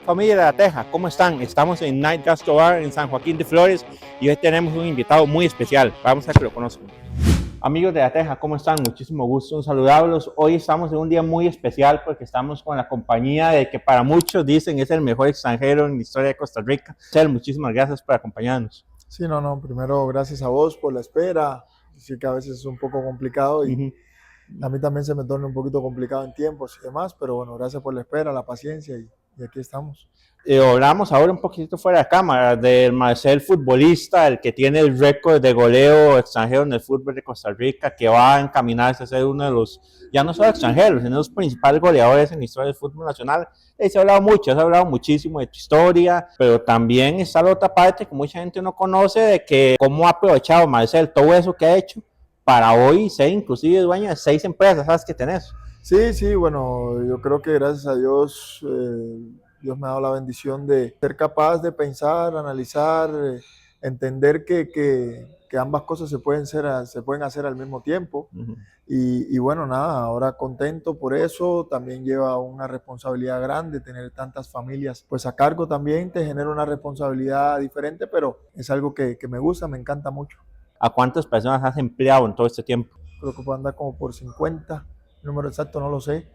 Familia de La Teja, ¿cómo están? Estamos en Night Gastro Bar en San Joaquín de Flores y hoy tenemos un invitado muy especial. Vamos a que lo conozcan. Amigos de La Teja, ¿cómo están? Muchísimo gusto en saludarlos. Hoy estamos en un día muy especial porque estamos con la compañía de que para muchos dicen es el mejor extranjero en la historia de Costa Rica. Cel, muchísimas gracias por acompañarnos. Sí, no, primero gracias a vos por la espera. Sí que a veces es un poco complicado y a mí también se me torna un poquito complicado en tiempos y demás, pero bueno, gracias por la espera, la paciencia y aquí estamos. Hablamos ahora un poquito fuera de cámara del Marcel futbolista, el que tiene el récord de goleo extranjero en el fútbol de Costa Rica, que va a encaminarse a ser uno de los, ya no solo extranjeros, sino los principales goleadores en la historia del fútbol nacional. Se ha hablado mucho, se ha hablado muchísimo de tu historia, pero también está la otra parte que mucha gente no conoce, de que cómo ha aprovechado Marcel todo eso que ha hecho para hoy ser inclusive dueño de 6 empresas, ¿sabes que tenés? Sí, bueno, yo creo que gracias a Dios, Dios me ha dado la bendición de ser capaz de pensar, analizar, entender que ambas cosas se pueden hacer al mismo tiempo. Y bueno, nada, ahora contento por eso, también lleva una responsabilidad grande tener tantas familias, pues a cargo también te genera una responsabilidad diferente, pero es algo que me gusta, me encanta mucho. ¿A cuántas personas has empleado en todo este tiempo? Creo que puedo andar como por 50, el número exacto no lo sé,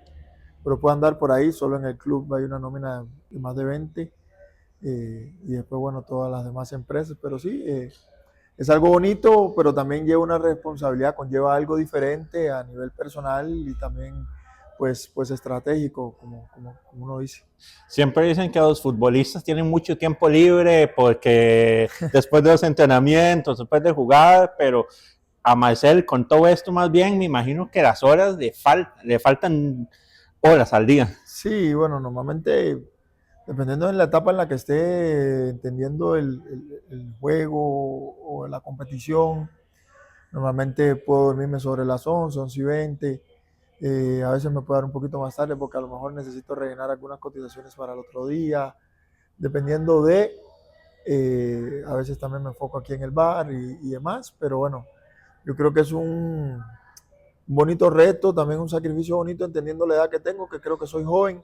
pero puedo andar por ahí, solo en el club hay una nómina de más de 20, y después, bueno, todas las demás empresas, pero sí, es algo bonito, pero también lleva una responsabilidad, conlleva algo diferente a nivel personal y también pues estratégico, como uno dice. Siempre dicen que los futbolistas tienen mucho tiempo libre porque después de los entrenamientos, después de jugar, pero a Marcel con todo esto más bien me imagino que las horas le faltan horas al día. Sí, bueno, normalmente dependiendo de la etapa en la que esté entendiendo el juego o la competición, normalmente puedo dormirme sobre las 11, 11:20. A veces me puedo dar un poquito más tarde porque a lo mejor necesito rellenar algunas cotizaciones para el otro día. Dependiendo a veces también me enfoco aquí en el bar y demás, pero bueno, yo creo que es un bonito reto, también un sacrificio bonito entendiendo la edad que tengo, que creo que soy joven.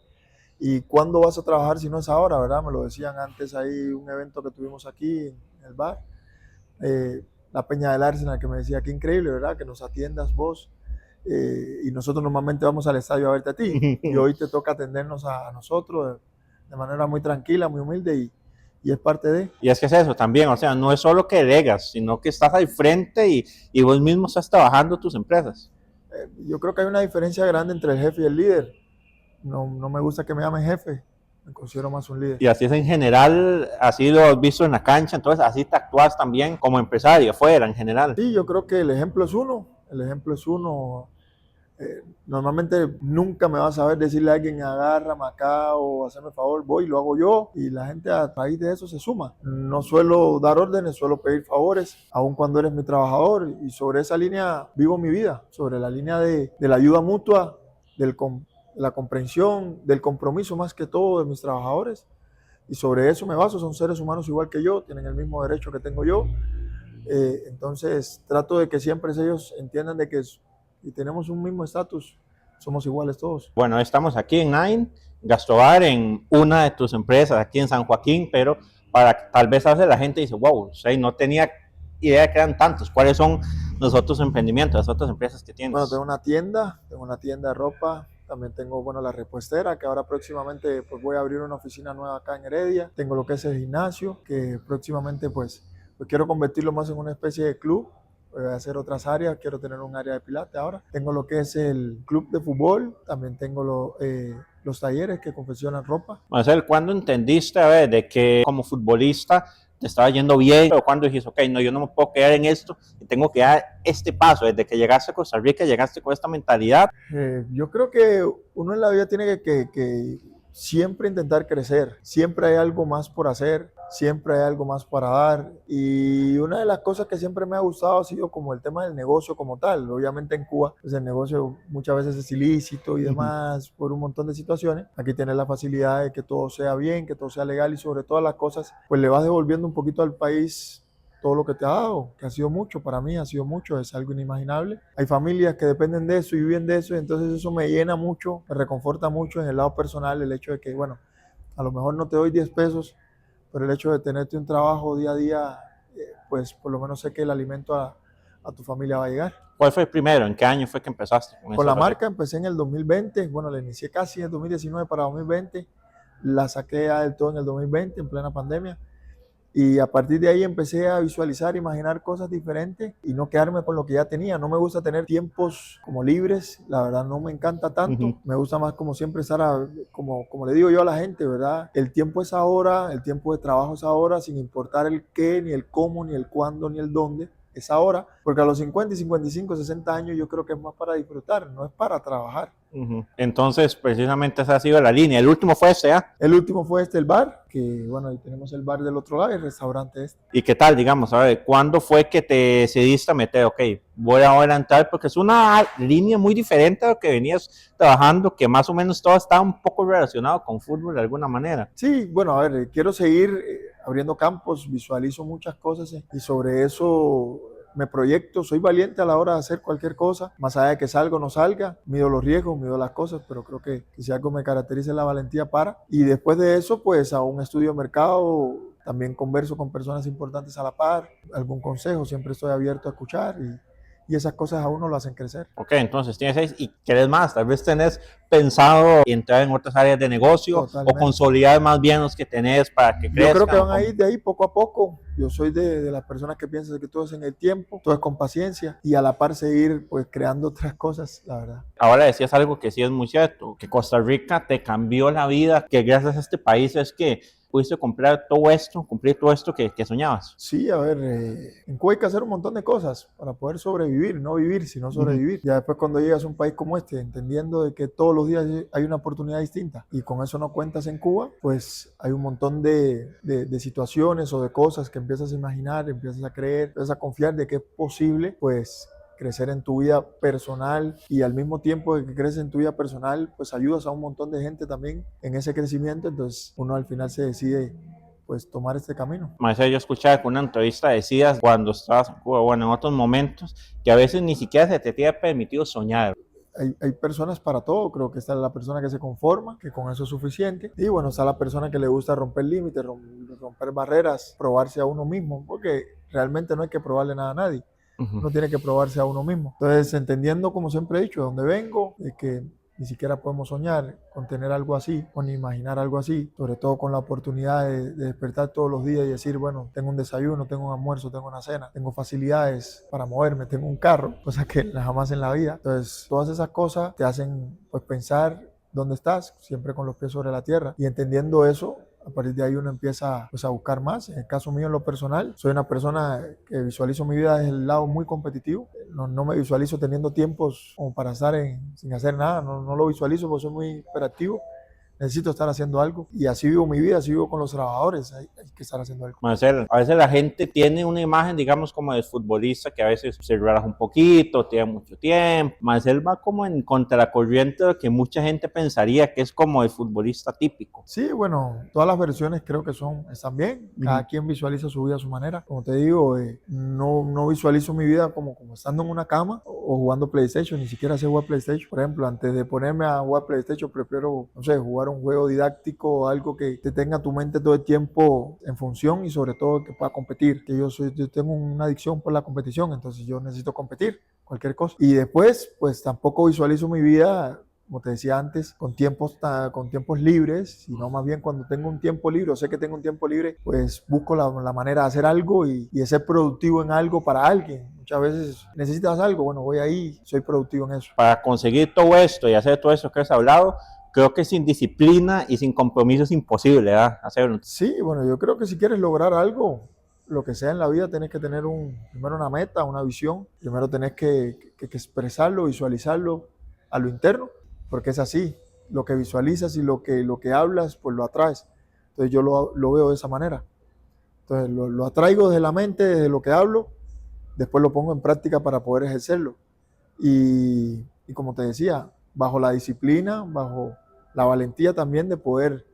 ¿Y cuándo vas a trabajar si no es ahora, verdad? Me lo decían antes ahí, un evento que tuvimos aquí en el bar, la Peña del Arsenal, que me decía, qué increíble, ¿verdad? Que nos atiendas vos. Y nosotros normalmente vamos al estadio a verte a ti. Y hoy te toca atendernos a nosotros de manera muy tranquila, muy humilde y es parte de. Y es que es eso también, o sea, no es solo que delegas, sino que estás al frente y vos mismo estás trabajando tus empresas. Yo creo que hay una diferencia grande entre el jefe y el líder. No me gusta que me llamen jefe, me considero más un líder. Y así es en general, así lo has visto en la cancha, entonces así te actúas también como empresario, afuera en general. Sí, yo creo que el ejemplo es uno, el ejemplo es uno. Normalmente nunca me vas a ver decirle a alguien agárrame acá o hazme favor, voy, lo hago yo y la gente a raíz de eso se suma. No suelo dar órdenes, suelo pedir favores, aun cuando eres mi trabajador y sobre esa línea vivo mi vida, sobre la línea de la ayuda mutua, de la comprensión, del compromiso más que todo de mis trabajadores y sobre eso me baso, son seres humanos igual que yo, tienen el mismo derecho que tengo yo, entonces trato de que siempre ellos entiendan de que y tenemos un mismo estatus, somos iguales todos. Bueno, estamos aquí en Nine Gastrobar, en una de tus empresas aquí en San Joaquín, pero para tal vez hace la gente dice, wow, no tenía idea de que eran tantos. ¿Cuáles son los otros emprendimientos, las otras empresas que tienes? Bueno, tengo una tienda de ropa, también tengo, bueno, la repuestera, que ahora próximamente pues voy a abrir una oficina nueva acá en Heredia. Tengo lo que es el gimnasio, que próximamente pues quiero convertirlo más en una especie de club. Voy a hacer otras áreas, quiero tener un área de pilates ahora. Tengo lo que es el club de fútbol, también tengo los talleres que confeccionan ropa. Marcel, ¿cuándo entendiste, a ver, de que como futbolista te estaba yendo bien, pero cuando dijiste, ok, no, yo no me puedo quedar en esto y tengo que dar este paso, desde que llegaste a Costa Rica, llegaste con esta mentalidad? Yo creo que uno en la vida tiene que siempre intentar crecer, siempre hay algo más por hacer, siempre hay algo más para dar y una de las cosas que siempre me ha gustado ha sido como el tema del negocio como tal. Obviamente en Cuba pues el negocio muchas veces es ilícito y demás por un montón de situaciones. Aquí tienes la facilidad de que todo sea bien, que todo sea legal y sobre todas las cosas pues le vas devolviendo un poquito al país todo lo que te ha dado, que ha sido mucho, para mí ha sido mucho, es algo inimaginable. Hay familias que dependen de eso y viven de eso, y entonces eso me llena mucho, me reconforta mucho en el lado personal, el hecho de que, bueno, A lo mejor no te doy 10 pesos, pero el hecho de tenerte un trabajo día a día, pues por lo menos sé que el alimento a tu familia va a llegar. ¿Cuál fue el primero? ¿En qué año fue que empezaste Con la marca empecé en el 2020, bueno, la inicié casi en el 2019 para 2020, la saqué ya del todo en el 2020, en plena pandemia, y a partir de ahí empecé a visualizar, imaginar cosas diferentes y no quedarme con lo que ya tenía. No me gusta tener tiempos como libres, la verdad no me encanta tanto. Me gusta más como siempre estar, como le digo yo a la gente, ¿verdad? El tiempo es ahora, el tiempo de trabajo es ahora, sin importar el qué, ni el cómo, ni el cuándo, ni el dónde. Es ahora, porque a los 50 y 55, 60 años yo creo que es más para disfrutar, no es para trabajar. Entonces, precisamente esa ha sido la línea. El último fue ese, ¿ah? El último fue el bar, que bueno, ahí tenemos el bar del otro lado y el restaurante este. ¿Y qué tal, digamos, a ver, cuándo fue que te decidiste a meter, ok, voy ahora a entrar, porque es una línea muy diferente a lo que venías trabajando, que más o menos todo está un poco relacionado con fútbol de alguna manera? Sí, bueno, a ver, quiero seguir abriendo campos, visualizo muchas cosas y sobre eso me proyecto, soy valiente a la hora de hacer cualquier cosa, más allá de que salga o no salga, mido los riesgos, mido las cosas, pero creo que si algo me caracteriza es la valentía para. Y después de eso, pues a un estudio de mercado, también converso con personas importantes a la par, algún consejo, siempre estoy abierto a escuchar y esas cosas a uno lo hacen crecer. Ok, entonces tienes 6 y querés más, tal vez tenés pensado entrar en otras áreas de negocio. Totalmente. O consolidar más bien los que tenés para que crezcan. Yo creo que van a ir de ahí poco a poco. Yo soy de las personas que piensan que todo es en el tiempo, todo es con paciencia y a la par seguir pues creando otras cosas, la verdad. Ahora decías algo que sí es muy cierto, que Costa Rica te cambió la vida, que gracias a este país es que pudiste cumplir todo esto que soñabas. Sí, a ver, en Cuba hay que hacer un montón de cosas para poder sobrevivir, no vivir, sino sobrevivir. Ya después cuando llegas a un país como este, entendiendo de que todos los días hay una oportunidad distinta y con eso no cuentas en Cuba, pues hay un montón de situaciones o de cosas que empiezas a imaginar, empiezas a creer, empiezas a confiar de que es posible, pues crecer en tu vida personal y al mismo tiempo de que creces en tu vida personal, pues ayudas a un montón de gente también en ese crecimiento, entonces uno al final se decide pues tomar este camino. Marcelo, yo escuchaba que una entrevista decías cuando estabas en Cuba, bueno, en otros momentos, que a veces ni siquiera se te tiene permitido soñar. Hay personas para todo, creo que está la persona que se conforma, que con eso es suficiente, y bueno, está la persona que le gusta romper límites, romper barreras, probarse a uno mismo, porque realmente no hay que probarle nada a nadie. Uno tiene que probarse a uno mismo. Entonces, entendiendo, como siempre he dicho, de dónde vengo, de que ni siquiera podemos soñar con tener algo así, con imaginar algo así, sobre todo con la oportunidad de despertar todos los días y decir, bueno, tengo un desayuno, tengo un almuerzo, tengo una cena, tengo facilidades para moverme, tengo un carro, cosa que jamás en la vida. Entonces, todas esas cosas te hacen pues pensar dónde estás, siempre con los pies sobre la tierra, y entendiendo eso, a partir de ahí uno empieza pues, a buscar más. En el caso mío, en lo personal, soy una persona que visualizo mi vida desde el lado muy competitivo. No me visualizo teniendo tiempos como para estar sin hacer nada. No lo visualizo porque soy muy hiperactivo. Necesito estar haciendo algo y así vivo mi vida, así vivo con los trabajadores, hay que estar haciendo algo. Marcelo, a veces la gente tiene una imagen, digamos, como de futbolista que a veces se relaja un poquito, tiene mucho tiempo. Marcelo va como en contracorriente de lo que mucha gente pensaría que es como el futbolista típico. Sí, bueno, todas las versiones creo que están bien, cada quien visualiza su vida a su manera. Como te digo, no visualizo mi vida como estando en una cama o jugando PlayStation, ni siquiera sé jugar PlayStation. Por ejemplo, antes de ponerme a jugar PlayStation, prefiero, no sé, jugar un juego didáctico, algo que te tenga tu mente todo el tiempo en función y sobre todo que pueda competir. Que yo tengo una adicción por la competición, entonces yo necesito competir, cualquier cosa. Y después, pues tampoco visualizo mi vida, como te decía antes, con tiempos libres, sino más bien cuando tengo un tiempo libre, o sé que tengo un tiempo libre, pues busco la manera de hacer algo y de ser productivo en algo para alguien. Muchas veces necesitas algo, bueno, voy ahí, soy productivo en eso. Para conseguir todo esto y hacer todo eso que has hablado, creo que sin disciplina y sin compromiso es imposible, ¿verdad? Hacerlo. Sí, bueno, yo creo que si quieres lograr algo, lo que sea en la vida, tenés que tener primero una meta, una visión. Primero tenés que expresarlo, visualizarlo a lo interno, porque es así. Lo que visualizas y lo que hablas, pues lo atraes. Entonces yo lo veo de esa manera. Entonces lo atraigo desde la mente, desde lo que hablo, después lo pongo en práctica para poder ejercerlo. Y como te decía, bajo la disciplina, bajo la valentía también de poder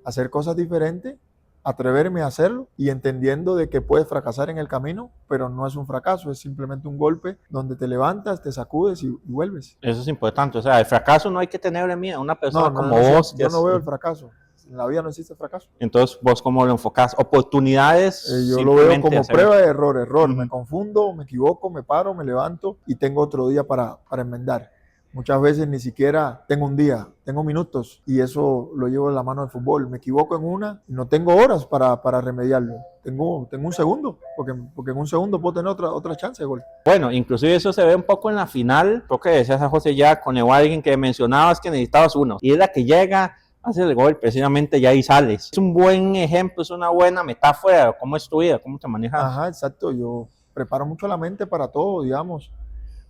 hacer cosas diferentes, atreverme a hacerlo y entendiendo de que puedes fracasar en el camino, pero no es un fracaso, es simplemente un golpe donde te levantas, te sacudes y vuelves. Eso es importante, o sea, el fracaso no hay que tenerle miedo a una persona como vos. Yo no veo el fracaso, En la vida no existe fracaso. Entonces, ¿vos cómo lo enfocás? ¿Oportunidades? Yo lo veo como hacer... prueba de error. Me confundo, me equivoco, me paro, me levanto y tengo otro día para enmendar. Muchas veces ni siquiera tengo un día, tengo minutos y eso lo llevo en la mano del fútbol. Me equivoco en una y no tengo horas para remediarlo. Tengo un segundo, porque en un segundo puedo tener otra chance de gol. Bueno, inclusive eso se ve un poco en la final. Creo que decías a José ya con alguien que mencionabas que necesitabas uno. Y es la que llega, hace el gol, precisamente ya ahí sales. Es un buen ejemplo, es una buena metáfora de cómo es tu vida, cómo te manejas. Ajá, exacto. Yo preparo mucho la mente para todo, digamos,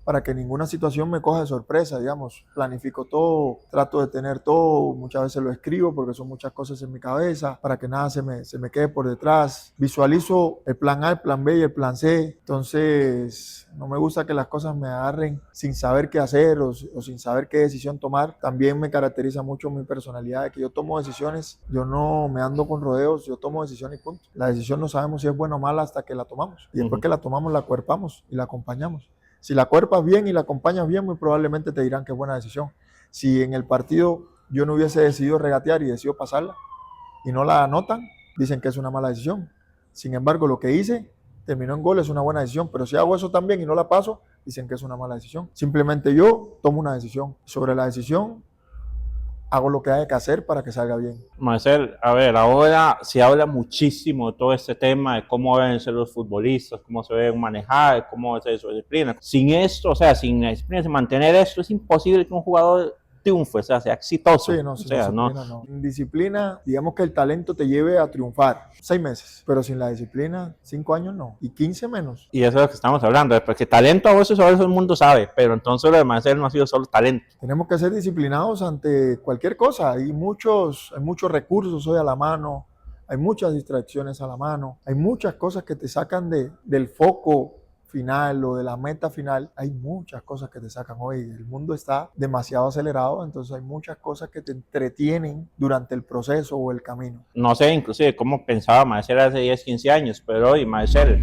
para que ninguna situación me coja de sorpresa, digamos. Planifico todo, trato de tener todo, muchas veces lo escribo porque son muchas cosas en mi cabeza, para que nada se me quede por detrás. Visualizo el plan A, el plan B y el plan C. Entonces, no me gusta que las cosas me agarren sin saber qué hacer o sin saber qué decisión tomar. También me caracteriza mucho mi personalidad, de que yo tomo decisiones, yo no me ando con rodeos, yo tomo decisiones y punto. La decisión no sabemos si es buena o mala hasta que la tomamos. Y después que la tomamos, la cuerpamos y la acompañamos. Si la cuerpas bien y la acompañas bien, muy probablemente te dirán que es buena decisión. Si en el partido yo no hubiese decidido regatear y decidido pasarla y no la anotan, dicen que es una mala decisión. Sin embargo, lo que hice terminó en gol, es una buena decisión. Pero si hago eso también y no la paso, dicen que es una mala decisión. Simplemente yo tomo una decisión. Sobre la decisión, hago lo que haya que hacer para que salga bien. Marcel, a ver, ahora se habla muchísimo de todo este tema de cómo deben ser los futbolistas, cómo se deben manejar, cómo debe ser su disciplina. Sin esto, o sea, sin la disciplina, sin mantener esto, es imposible que un jugador triunfe, o sea exitoso. Sí, no, sin disciplina no. Sin disciplina, digamos que el talento te lleve a triunfar 6 meses, pero sin la disciplina, 5 años no, y 15 menos. Y eso es lo que estamos hablando, porque talento a veces todo el mundo sabe, pero entonces lo de Marcel no ha sido solo talento. Tenemos que ser disciplinados ante cualquier cosa, hay muchos recursos hoy a la mano, hay muchas distracciones a la mano, hay muchas cosas que te sacan del foco final o de la meta final. Hay muchas cosas que te sacan hoy. El mundo está demasiado acelerado, entonces hay muchas cosas que te entretienen durante el proceso o el camino. No sé, inclusive, cómo pensaba Marcel hace 10, 15 años, pero hoy Marcel,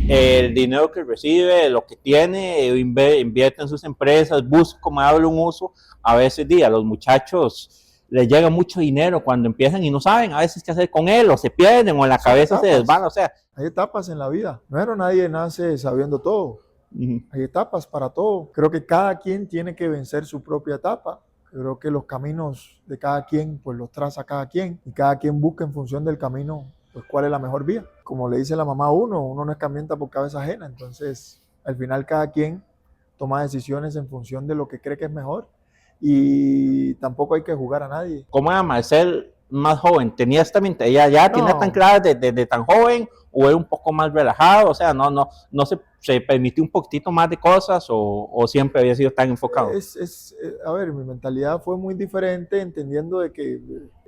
el dinero que recibe, lo que tiene, invierte en sus empresas, busca cómo darle un uso. A veces, a los muchachos les llega mucho dinero cuando empiezan y no saben a veces qué hacer con él, o se pierden, o en la cabeza se desvan, o sea. Hay etapas en la vida. Primero, nadie nace sabiendo todo. Hay etapas para todo. Creo que cada quien tiene que vencer su propia etapa. Creo que los caminos de cada quien, pues los traza cada quien. Y cada quien busca en función del camino, pues cuál es la mejor vía. Como le dice la mamá a uno no escarmienta por cabeza ajena. Entonces, al final cada quien toma decisiones en función de lo que cree que es mejor. Y tampoco hay que jugar a nadie. ¿Cómo era Marcel más joven? ¿Tenía esta mentalidad ya? ¿Tenía tan clara desde tan joven? ¿O era un poco más relajado? O sea, no se permitió un poquitito más de cosas o siempre había sido tan enfocado? A ver, mi mentalidad fue muy diferente, entendiendo de que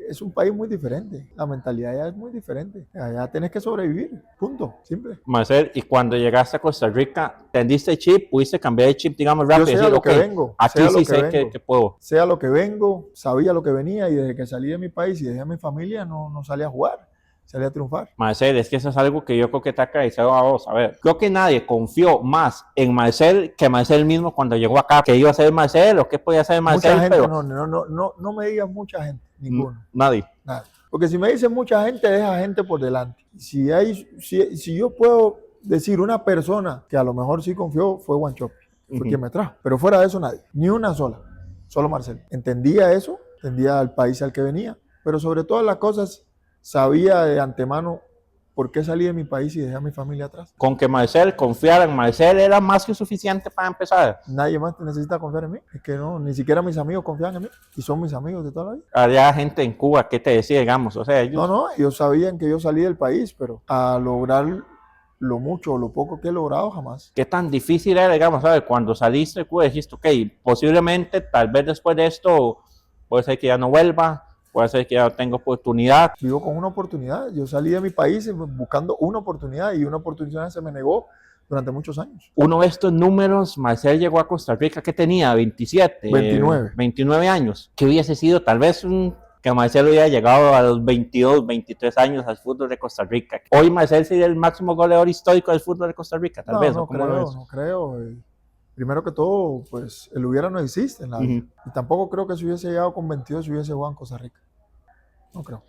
es un país muy diferente. La mentalidad ya es muy diferente. Allá tienes que sobrevivir, punto, simple. Marcel, y cuando llegaste a Costa Rica, ¿tendiste el chip? ¿Pudiste cambiar el chip, digamos, rápido? Yo sé a lo que vengo. Aquí sí sé que puedo. Sé a lo que vengo, sabía lo que venía y desde que salí de mi país y dejé a mi familia no salí a jugar. Salí a triunfar. Marcel, es que eso es algo que yo creo que te ha caracterizado a vos. A ver, creo que nadie confió más en Marcel que Marcel mismo cuando llegó acá. ¿Qué iba a hacer Marcel o qué podía hacer Marcel? Mucha gente, pero no me digas mucha gente, ninguno. Nadie. Porque si me dicen mucha gente, deja gente por delante. Si yo puedo decir una persona que a lo mejor sí confió, fue Wanchope, fue quien me trajo. Pero fuera de eso, nadie. Ni una sola. Solo Marcel. Entendía eso, entendía al país al que venía, pero sobre todas las cosas sabía de antemano por qué salí de mi país y dejé a mi familia atrás. Con que Marcel confiara en Marcel era más que suficiente para empezar. Nadie más necesita confiar en mí. Es que no, ni siquiera mis amigos confían en mí y son mis amigos de toda la vida. Había gente en Cuba que te decía, digamos, o sea, ellos sabían que yo salí del país, pero a lograr lo mucho o lo poco que he logrado, jamás. ¿Qué tan difícil era, digamos, ¿sabes? Cuando saliste de Cuba dijiste, ok, posiblemente, tal vez después de esto, puede ser que ya no vuelva, puede ser que ya no tenga oportunidad? Vivo con una oportunidad. Yo salí de mi país buscando una oportunidad y una oportunidad se me negó durante muchos años. Uno de estos números, Marcel llegó a Costa Rica, ¿qué tenía? 29 años. ¿Qué hubiese sido tal vez que Marcel hubiera llegado a los 22, 23 años al fútbol de Costa Rica? Hoy Marcel sería el máximo goleador histórico del fútbol de Costa Rica, tal vez. No creo. Primero que todo, pues el hubiera no existe en la vida. Y tampoco creo que si hubiese llegado con 22 si hubiese jugado en Costa Rica. no creo.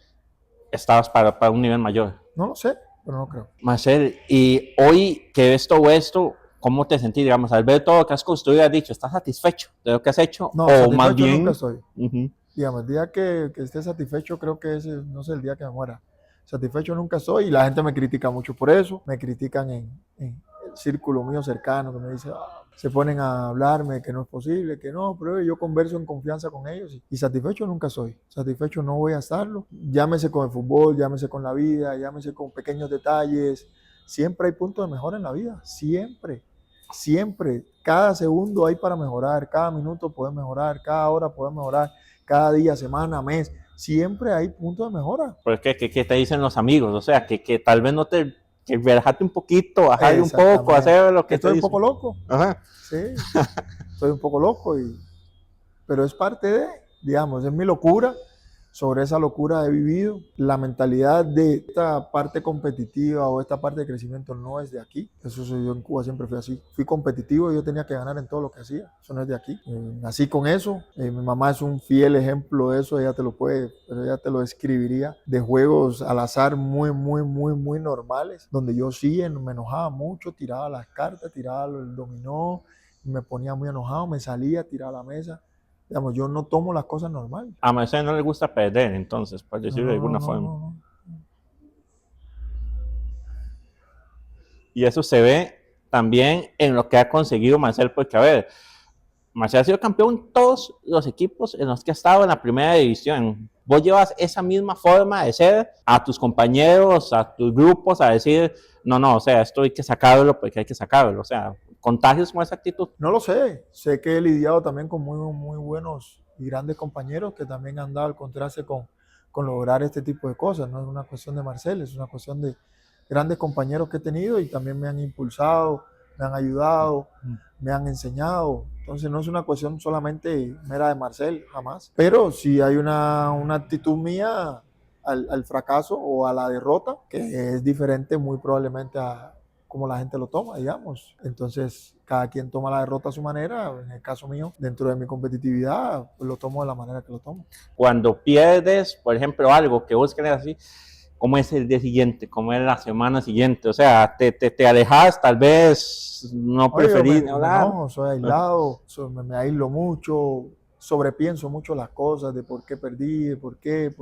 Estabas para un nivel mayor. No lo sé, pero no creo. Marcel, y hoy que ves todo esto, ¿cómo te sentís, digamos, al ver todo lo que has construido, has dicho, ¿estás satisfecho de lo que has hecho? No, O más satisfecho nunca bien, estoy. uh-huh, Digamos, el día que esté satisfecho, creo que ese, no sé, el día que me muera. Satisfecho nunca estoy y la gente me critica mucho por eso. Me critican en el círculo mío cercano, que me dice, "Ah", se ponen a hablarme que no es posible, que no, pero yo converso en confianza con ellos y satisfecho nunca soy. Satisfecho no voy a estarlo. Llámese con el fútbol, llámese con la vida, llámese con pequeños detalles. Siempre hay puntos de mejora en la vida, siempre. Siempre, cada segundo hay para mejorar, cada minuto puede mejorar, cada hora puede mejorar, cada día, semana, mes, siempre hay puntos de mejora. porque ¿qué te dicen los amigos? O sea, que tal vez no te, que relajate un poquito, bajarle un poco, Exactamente. hacer lo Que que te estoy un dicen. poco loco, Ajá. sí, estoy un poco loco, pero es parte de, digamos, es mi locura. Sobre esa locura he vivido. La mentalidad de esta parte competitiva o esta parte de crecimiento no es de aquí. Eso soy yo en Cuba, siempre fui así. Fui competitivo y yo tenía que ganar en todo lo que hacía. Eso no es de aquí. Nací con eso. Mi mamá es un fiel ejemplo de eso. Ella te lo puede, pero ella te lo describiría. De juegos al azar muy normales. Donde yo sí me enojaba mucho, tiraba las cartas, tiraba el dominó, me ponía muy enojado, me salía, tiraba la mesa. Digamos, yo no tomo las cosas normal. A Marcel no le gusta perder, entonces, por No, decirlo de no, alguna no, forma. no, no. Y eso se ve también en lo que ha conseguido Marcel, porque a ver, Marcel ha sido campeón en todos los equipos en los que ha estado en la primera división. Vos llevas esa misma forma de ser a tus compañeros, a tus grupos, a decir, no, o sea, esto hay que sacarlo porque hay que sacarlo. O sea, contagios con esa actitud. No lo sé. Sé que he lidiado también con muy buenos y grandes compañeros que también han dado al contraste con lograr este tipo de cosas. No es una cuestión de Marcel, es una cuestión de grandes compañeros que he tenido y también me han impulsado, me han ayudado, me han enseñado. Entonces no es una cuestión solamente mera de Marcel, jamás. Pero sí hay una actitud mía al fracaso o a la derrota que es diferente muy probablemente a como la gente lo toma, digamos. Entonces, cada quien toma la derrota a su manera. En el caso mío, dentro de mi competitividad, pues lo tomo de la manera que lo tomo. Cuando pierdes, por ejemplo, algo que vos crees así, ¿cómo es el día siguiente? ¿Cómo es la semana siguiente? O sea, te alejas, tal vez no Oye, preferís me hablar. enojo, soy aislado, me aíslo mucho, sobrepienso mucho las cosas de por qué perdí, por qué.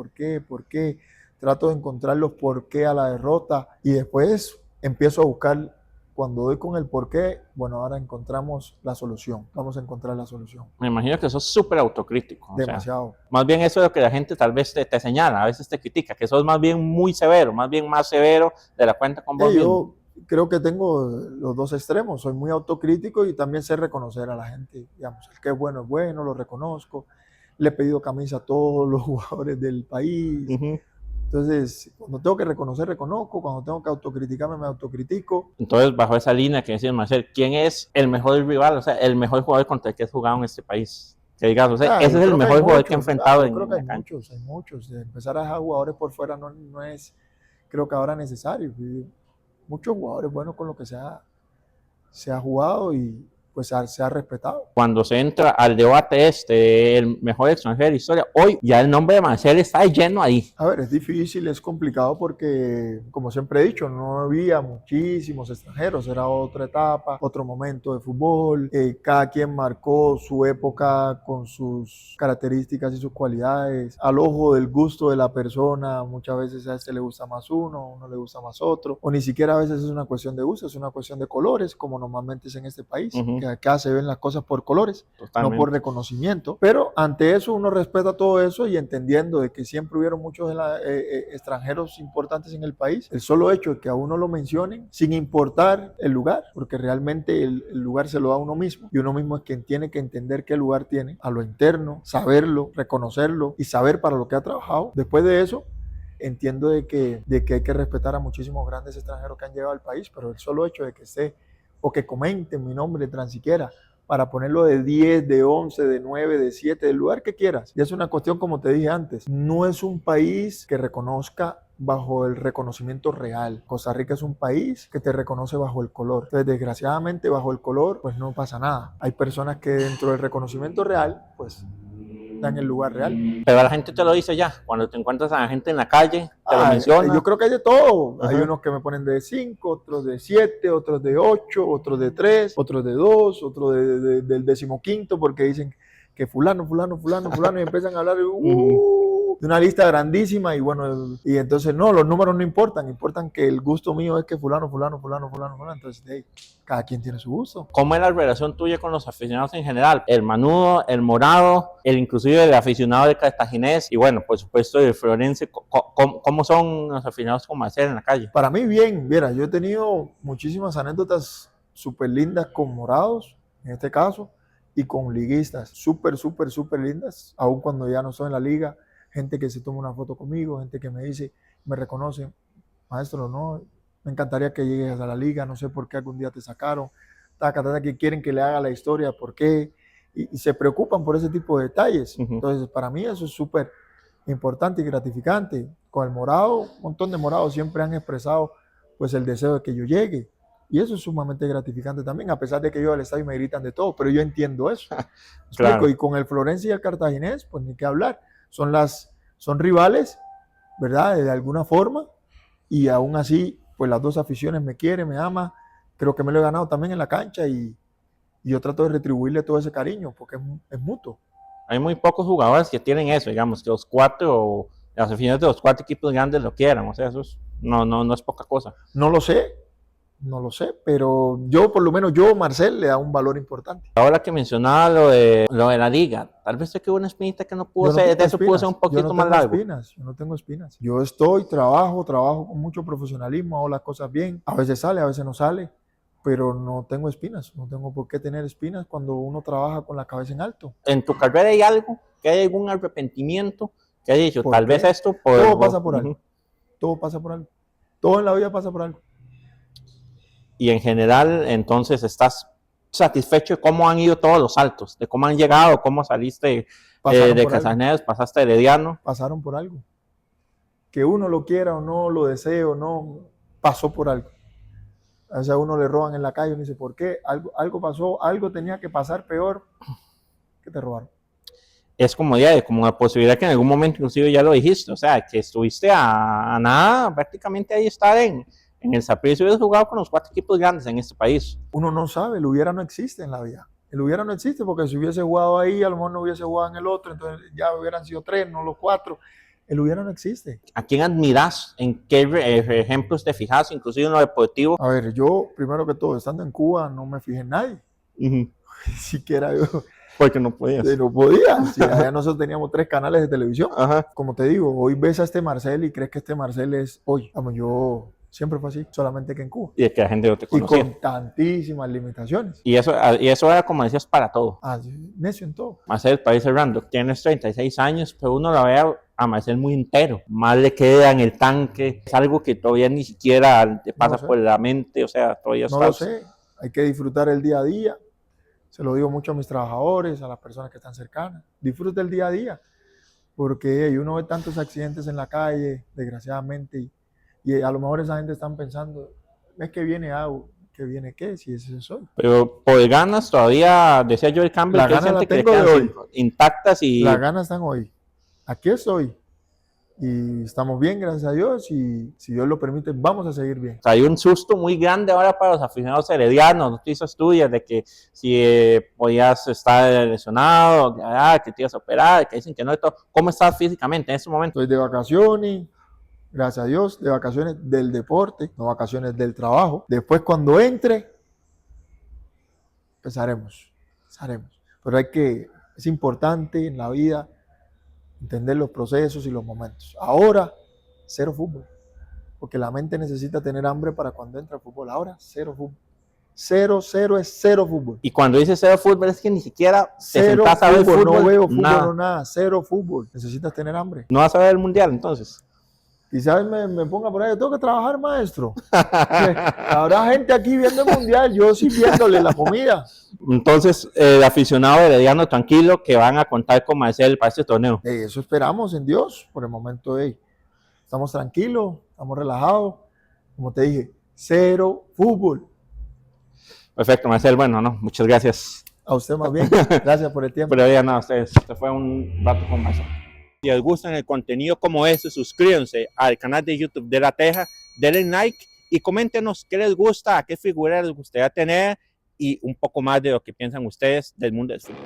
Trato de encontrar los por qué a la derrota y después empiezo a buscar, cuando doy con el por qué, bueno, ahora encontramos la solución, vamos a encontrar la solución. Me imagino que sos súper autocrítico. Demasiado. O sea, más bien eso es lo que la gente tal vez te señala, a veces te critica, que sos más bien muy severo, más bien más severo de la cuenta con vos mismo. Yo creo que tengo los dos extremos, soy muy autocrítico y también sé reconocer a la gente, digamos, el que es bueno, lo reconozco, le he pedido camisa a todos los jugadores del país, entonces cuando tengo que reconocer, reconozco, cuando tengo que autocriticarme, me autocritico. Entonces, bajo esa línea que decís, Marcel, ¿quién es el mejor rival, o sea, el mejor jugador contra el que has jugado en este país? Que digas, o sea, ese es el mejor jugador que he enfrentado yo creo que en la cancha. hay muchos, empezar a dejar jugadores por fuera no es, creo que ahora necesario, muchos jugadores buenos con lo que se ha jugado y pues se ha respetado. Cuando se entra al debate el mejor extranjero de la historia, hoy ya el nombre de Marcel está lleno ahí. A ver, es difícil, es complicado porque, como siempre he dicho, no había muchísimos extranjeros, era otra etapa, otro momento de fútbol, cada quien marcó su época con sus características y sus cualidades, al ojo del gusto de la persona, muchas veces a este le gusta más uno le gusta más otro, o ni siquiera a veces es una cuestión de gusto, es una cuestión de colores, como normalmente es en este país, que acá se ven las cosas por colores, no por reconocimiento, pero ante eso uno respeta todo eso y entendiendo de que siempre hubieron muchos extranjeros importantes en el país, el solo hecho de que a uno lo mencionen, sin importar el lugar, porque realmente el lugar se lo da a uno mismo y uno mismo es quien tiene que entender qué lugar tiene, a lo interno, saberlo, reconocerlo y saber para lo que ha trabajado. Después de eso, entiendo de que hay que respetar a muchísimos grandes extranjeros que han llegado al país, pero el solo hecho de que esté o que comenten mi nombre tan siquiera para ponerlo de 10, de 11, de 9, de 7, del lugar que quieras. Y es una cuestión, como te dije antes, no es un país que reconozca bajo el reconocimiento real. Costa Rica es un país que te reconoce bajo el color. Entonces, desgraciadamente, bajo el color, pues no pasa nada. Hay personas que dentro del reconocimiento real, pues dan el lugar real. Pero la gente te lo dice ya, cuando te encuentras a la gente en la calle, te lo menciona. Yo creo que hay de todo. Ajá. Hay unos que me ponen de 5, otros de 7, otros de 8, otros de 3, otros de 2, otros del 15º, porque dicen que fulano, y empiezan a hablar de una lista grandísima, y bueno, y entonces no, los números no importan, importan que el gusto mío es que fulano, entonces hey, cada quien tiene su gusto. ¿Cómo es la relación tuya con los aficionados en general? El Manudo, el Morado, inclusive el aficionado de Cartaginés, y bueno, por supuesto el Florense. ¿Cómo son los aficionados con Marcel en la calle? Para mí bien, mira, yo he tenido muchísimas anécdotas súper lindas con Morados, en este caso, y con liguistas, súper lindas, aun cuando ya no estoy en la liga. Gente que se toma una foto conmigo, gente que me dice, me reconoce, maestro, no, me encantaría que llegues a la liga, no sé por qué algún día te sacaron, que quieren que le haga la historia, por qué, y se preocupan por ese tipo de detalles. Entonces, para mí eso es súper importante y gratificante. Con el Morado, un montón de Morados siempre han expresado pues el deseo de que yo llegue, y eso es sumamente gratificante también, a pesar de que yo al estadio me gritan de todo, pero yo entiendo eso. Claro. Y con el Florense y el Cartaginés, pues ni qué hablar. Son rivales, ¿verdad? De alguna forma, y aún así, pues las dos aficiones me quieren, me aman, creo que me lo he ganado también en la cancha, y yo trato de retribuirle todo ese cariño, porque es mutuo. Hay muy pocos jugadores que tienen eso, digamos, que las aficiones de los 4 equipos grandes lo quieran, o sea, eso no es poca cosa. No lo sé, pero yo, por lo menos Marcel, le da un valor importante. Ahora que mencionaba lo de la liga, tal vez se quedó una espinita que no pudo ser, de eso pudo ser un poquito más largo. Yo no tengo espinas. Yo trabajo con mucho profesionalismo, hago las cosas bien. A veces sale, a veces no sale, pero no tengo espinas. No tengo por qué tener espinas cuando uno trabaja con la cabeza en alto. ¿En tu carrera hay algo, que hay algún arrepentimiento, que hay dicho, tal vez esto? Todo pasa por algo. Todo pasa por algo. Todo en la vida pasa por algo. Y en general, entonces, ¿estás satisfecho de cómo han ido todos los saltos? De cómo han llegado, cómo saliste de Cartaginés, pasaste a Herediano. Pasaron por algo. Que uno lo quiera o no, lo desee o no, pasó por algo. A veces a uno le roban en la calle y uno dice, ¿por qué? Algo pasó, algo tenía que pasar peor que te robaron. Es como la posibilidad que en algún momento, inclusive ya lo dijiste, o sea, que estuviste a nada, prácticamente ahí estar en el Saprissa, hubieras jugado con los 4 equipos grandes en este país. Uno no sabe, el hubiera no existe en la vida. El hubiera no existe porque si hubiese jugado ahí, a lo mejor no hubiese jugado en el otro, entonces ya hubieran sido 3, no los 4. El hubiera no existe. ¿A quién admiras? ¿En qué ejemplos te fijas, inclusive en lo deportivo? A ver, yo, primero que todo, estando en Cuba, no me fijé en nadie. Siquiera yo. Porque no podías. No podía. Si allá nosotros teníamos 3 canales de televisión. Ajá. Como te digo, hoy ves a este Marcel y crees que este Marcel es hoy. Vamos, yo siempre fue así, solamente que en Cuba. Y es que la gente no te conocía. Y con tantísimas limitaciones. Y eso era, como decías, para todo. Necio en todo. Marcel, para ir cerrando, tienes 36 años, pero uno la ve a Marcel muy entero. Más le queda en el tanque. Es algo que todavía ni siquiera te pasa por la mente. O sea, todavía estás... No lo sé. Hay que disfrutar el día a día. Se lo digo mucho a mis trabajadores, a las personas que están cercanas. Disfruta el día a día. Porque uno ve tantos accidentes en la calle, desgraciadamente, y a lo mejor esa gente están pensando, es que viene algo, que viene qué, si ese soy. Pero por ganas todavía, decía Joel Campbell, las ganas las tengo de hoy, intactas y... Las ganas están hoy. Aquí estoy. Y estamos bien, gracias a Dios, y si Dios lo permite, vamos a seguir bien. O sea, hay un susto muy grande ahora para los aficionados heredianos, noticias tuyas de que si podías estar lesionado, que te ibas a operar, que dicen que no, y todo. ¿Cómo estás físicamente en este momento? Estoy de vacaciones, gracias a Dios, de vacaciones del deporte, no vacaciones del trabajo. Después cuando entre, empezaremos. Pero es importante en la vida entender los procesos y los momentos. Ahora, 0 fútbol, porque la mente necesita tener hambre para cuando entra el fútbol. Ahora, 0 fútbol. 0 es 0 fútbol. Y cuando dice 0 fútbol es que ni siquiera te sentás a ver fútbol. No veo fútbol, nada. 0 fútbol. Necesitas tener hambre. ¿No vas a ver el mundial entonces? Quizás me ponga por ahí, yo tengo que trabajar, maestro. Habrá gente aquí viendo el mundial, yo sí viéndole la comida. Entonces, el aficionado herediano tranquilo que van a contar con Marcel para este torneo. Eso esperamos en Dios. Por el momento, estamos tranquilos, estamos relajados. Como te dije, 0 fútbol. Perfecto, Marcel. Bueno, muchas gracias. A usted más bien. Gracias por el tiempo. Pero ya no, ustedes, este fue un rato conversando. Si les gustan el contenido como este, suscríbanse al canal de YouTube de La Teja, denle like y coméntenos qué les gusta, a qué figura les gustaría tener y un poco más de lo que piensan ustedes del mundo del fútbol.